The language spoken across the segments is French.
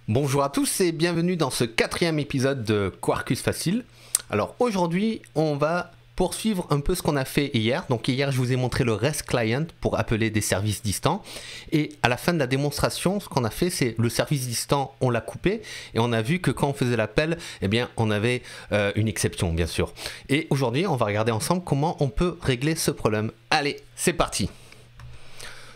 Bonjour à tous et bienvenue dans ce 4e épisode de Quarkus Facile. Alors aujourd'hui on va poursuivre un peu ce qu'on a fait hier. Donc hier je vous ai montré le REST Client pour appeler des services distants. Et à la fin de la démonstration, ce qu'on a fait c'est le service distant, on l'a coupé. Et on a vu que quand on faisait l'appel, eh bien on avait une exception bien sûr. Et aujourd'hui on va regarder ensemble comment on peut régler ce problème. Allez, c'est parti.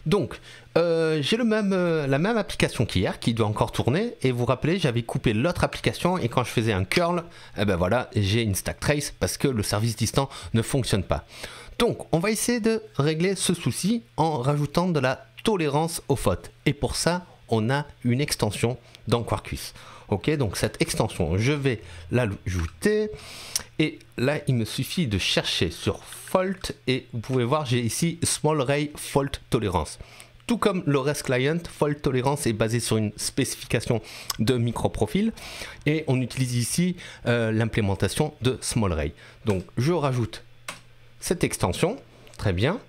Donc, j'ai la même application qu'hier qui doit encore tourner. Et vous vous rappelez, j'avais coupé l'autre application et quand je faisais un curl, eh ben voilà, j'ai une stack trace parce que le service distant ne fonctionne pas. Donc, on va essayer de régler ce souci en rajoutant de la tolérance aux fautes. Et pour ça, on a une extension dans Quarkus. Ok, donc cette extension, je vais l'ajouter. Et là, il me suffit de chercher sur fault. Et vous pouvez voir, j'ai ici Small Ray Fault Tolerance. Tout comme le REST Client, Fault Tolerance est basé sur une spécification de micro-profil. Et on utilise ici l'implémentation de Small Ray. Donc, je rajoute cette extension. Très bien.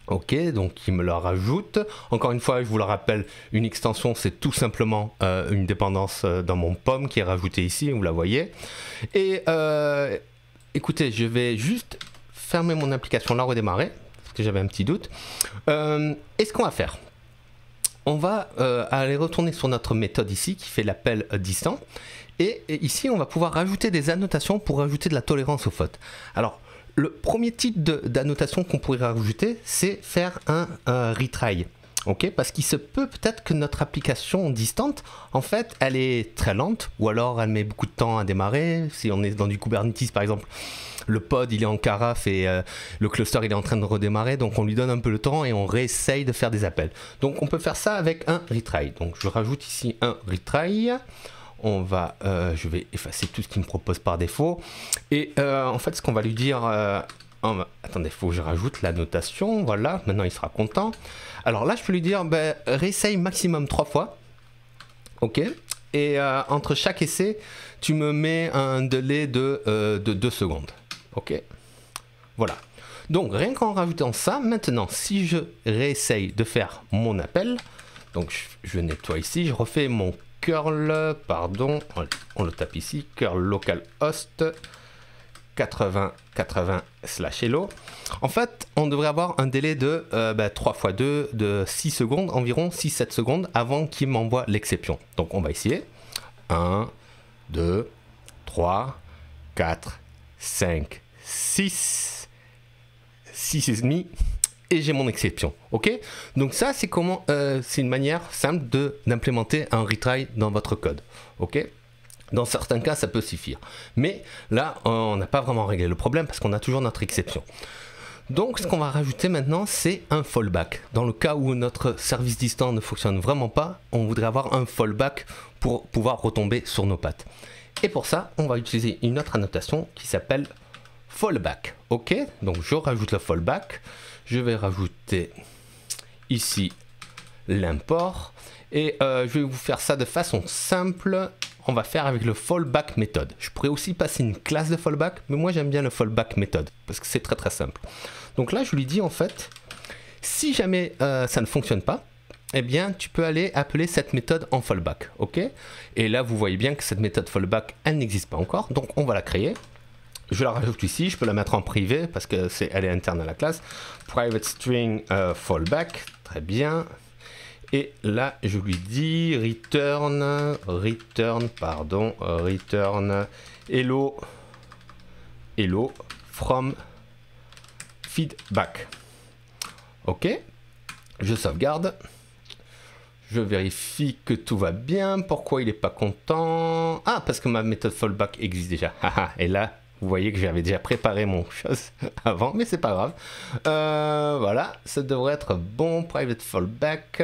Ok, donc il me la rajoute. Encore une fois, je vous le rappelle, une extension, c'est tout simplement une dépendance dans mon POM qui est rajoutée ici, vous la voyez. Et écoutez, je vais juste fermer mon application, la redémarrer, parce que j'avais un petit doute. Et ce qu'on va faire, on va aller retourner sur notre méthode ici, qui fait l'appel distant. Et ici, on va pouvoir rajouter des annotations pour rajouter de la tolérance aux fautes. Alors, le premier type d'annotation qu'on pourrait rajouter, c'est faire un retry. Okay, parce qu'il se peut peut-être que notre application distante, en fait, elle est très lente, ou alors elle met beaucoup de temps à démarrer. Si on est dans du Kubernetes, par exemple, le pod, il est en carafe et le cluster, il est en train de redémarrer. Donc, on lui donne un peu le temps et on réessaye de faire des appels. Donc, on peut faire ça avec un retry. Donc, je rajoute ici un retry. Je vais effacer tout ce qu'il me propose par défaut. Et en fait, ce qu'on va lui dire... attendez, il faut que je rajoute la notation. Voilà, maintenant il sera content. Alors là, je peux lui dire, réessaye maximum 3 fois. Ok. Et entre chaque essai, tu me mets un délai de 2 secondes. Ok. Voilà. Donc, rien qu'en rajoutant ça, maintenant, si je réessaye de faire mon appel, donc je nettoie ici, je refais mon curl, pardon, on le tape ici, curl localhost 80/80/hello. En fait, on devrait avoir un délai de 3 x 2 de 6 secondes, environ 6-7 secondes avant qu'il m'envoie l'exception. Donc on va essayer. 1, 2, 3, 4, 5, 6, 6 et demi. Et j'ai mon exception, ok? Donc ça, c'est comment, c'est une manière simple d'implémenter un retry dans votre code, ok? Dans certains cas, ça peut suffire. Mais là, on n'a pas vraiment réglé le problème parce qu'on a toujours notre exception. Donc, ce qu'on va rajouter maintenant, c'est un fallback. Dans le cas où notre service distant ne fonctionne vraiment pas, on voudrait avoir un fallback pour pouvoir retomber sur nos pattes. Et pour ça, on va utiliser une autre annotation qui s'appelle fallback, ok? Donc, je rajoute le fallback. Je vais rajouter ici l'import et je vais vous faire ça de façon simple. On va faire avec le fallback méthode. Je pourrais aussi passer une classe de fallback, mais moi j'aime bien le fallback méthode parce que c'est très très simple. Donc là je lui dis en fait, si jamais ça ne fonctionne pas, eh bien tu peux aller appeler cette méthode en fallback, ok? Et là vous voyez bien que cette méthode fallback, elle n'existe pas encore, donc on va la créer. Je la rajoute ici, je peux la mettre en privé parce que elle est interne à la classe. Private string fallback, très bien. Et là, je lui dis return hello from feedback. Ok, je sauvegarde. Je vérifie que tout va bien. Pourquoi il n'est pas content? Ah, parce que ma méthode fallback existe déjà. Et là, vous voyez que j'avais déjà préparé mon chose avant, mais c'est pas grave. Voilà, ça devrait être bon. Private fallback.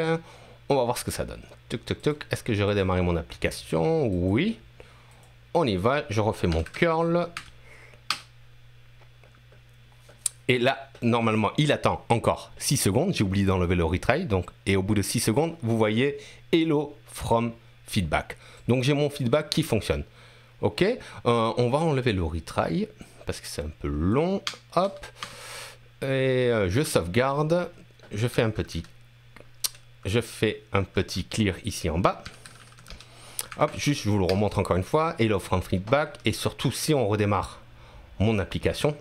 On va voir ce que ça donne. Tuc, tuc, tuc. Est-ce que j'ai redémarré mon application? Oui. On y va. Je refais mon curl. Et là, normalement, il attend encore 6 secondes. J'ai oublié d'enlever le retry. Donc, et au bout de 6 secondes, vous voyez hello from feedback. Donc, j'ai mon feedback qui fonctionne. Ok, on va enlever le retry parce que c'est un peu long. Hop, et je sauvegarde. Je fais un petit clear ici en bas. Hop, juste je vous le remontre encore une fois, et il offre un feedback, et surtout si on redémarre mon application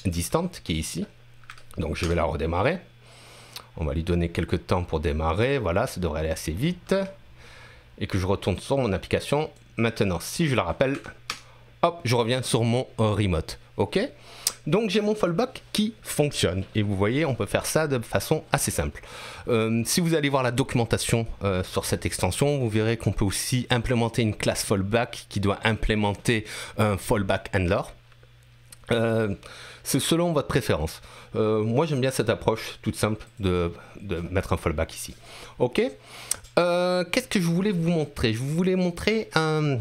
distante qui est ici, donc je vais la redémarrer, on va lui donner quelques temps pour démarrer, voilà, ça devrait aller assez vite, et que je retourne sur mon application. Maintenant, si je la rappelle, hop, je reviens sur mon remote, ok? Donc j'ai mon fallback qui fonctionne, et vous voyez, on peut faire ça de façon assez simple. Si vous allez voir la documentation sur cette extension, vous verrez qu'on peut aussi implémenter une classe fallback qui doit implémenter un fallback handler. C'est selon votre préférence. Moi j'aime bien cette approche toute simple de mettre un fallback ici. Ok. Qu'est-ce que je voulais vous montrer? Je voulais montrer une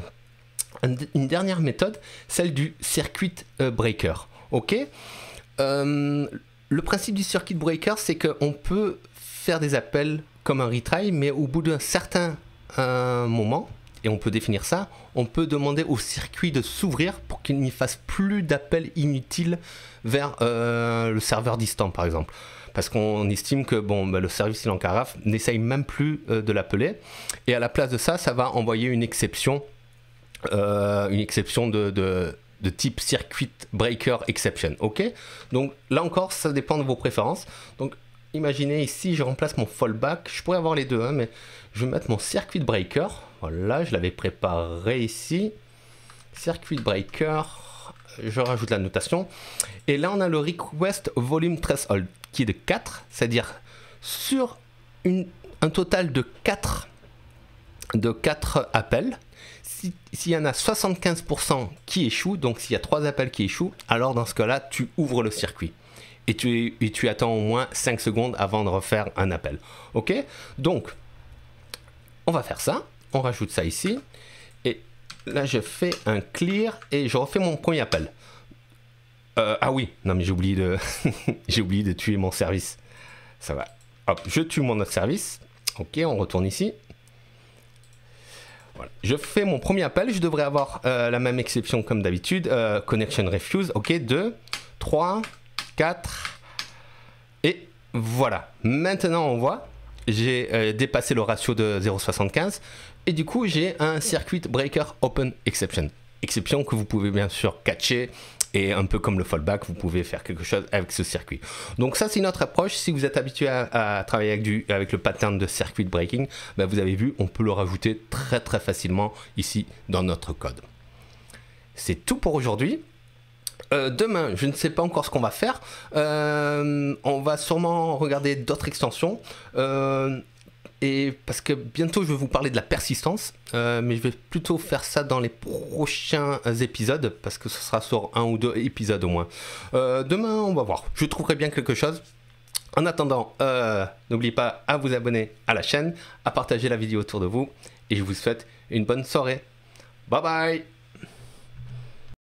dernière méthode, celle du circuit breaker. Ok. Le principe du circuit breaker, c'est qu'on peut faire des appels comme un retry, mais au bout d'un certain moment, et on peut définir ça, on peut demander au circuit de s'ouvrir pour qu'il n'y fasse plus d'appels inutiles vers le serveur distant, par exemple. Parce qu'on estime que bon, bah, le service il en carafe n'essaye même plus de l'appeler. Et à la place de ça, ça va envoyer une exception de type circuit breaker exception. Ok. Donc là encore, ça dépend de vos préférences. Donc imaginez ici, je remplace mon fallback. Je pourrais avoir les deux, hein, mais je vais mettre mon circuit breaker. Voilà, je l'avais préparé ici. Circuit breaker. Je rajoute la notation. Et là, on a le request volume threshold qui est de 4, c'est-à-dire sur un total de 4 appels. S'il y en a 75% qui échouent, donc s'il y a 3 appels qui échouent, alors dans ce cas-là, tu ouvres le circuit. Et tu attends au moins 5 secondes avant de refaire un appel. Ok? Donc, on va faire ça. On rajoute ça ici. Et là, je fais un clear et je refais mon premier appel. Ah oui, non mais j'ai oublié de j'ai oublié de tuer mon service. Ça va. Hop, je tue mon autre service. Ok, on retourne ici. Voilà. Je fais mon premier appel. Je devrais avoir la même exception comme d'habitude. Connection refuse. Ok, 2, 3, 4. Et voilà. Maintenant, on voit. J'ai dépassé le ratio de 0,75. Et du coup, j'ai un circuit breaker open exception. Exception que vous pouvez bien sûr catcher. Et un peu comme le fallback, vous pouvez faire quelque chose avec ce circuit. Donc ça, c'est notre approche. Si vous êtes habitué à travailler avec le pattern de circuit breaking, ben vous avez vu, on peut le rajouter très très facilement ici dans notre code. C'est tout pour aujourd'hui. Demain, je ne sais pas encore ce qu'on va faire. On va sûrement regarder d'autres extensions. Et parce que bientôt je vais vous parler de la persistance, mais je vais plutôt faire ça dans les prochains épisodes, parce que ce sera sur 1 ou 2 épisodes au moins. Demain on va voir, je trouverai bien quelque chose. En attendant, n'oubliez pas à vous abonner à la chaîne, à partager la vidéo autour de vous, et je vous souhaite une bonne soirée. Bye bye.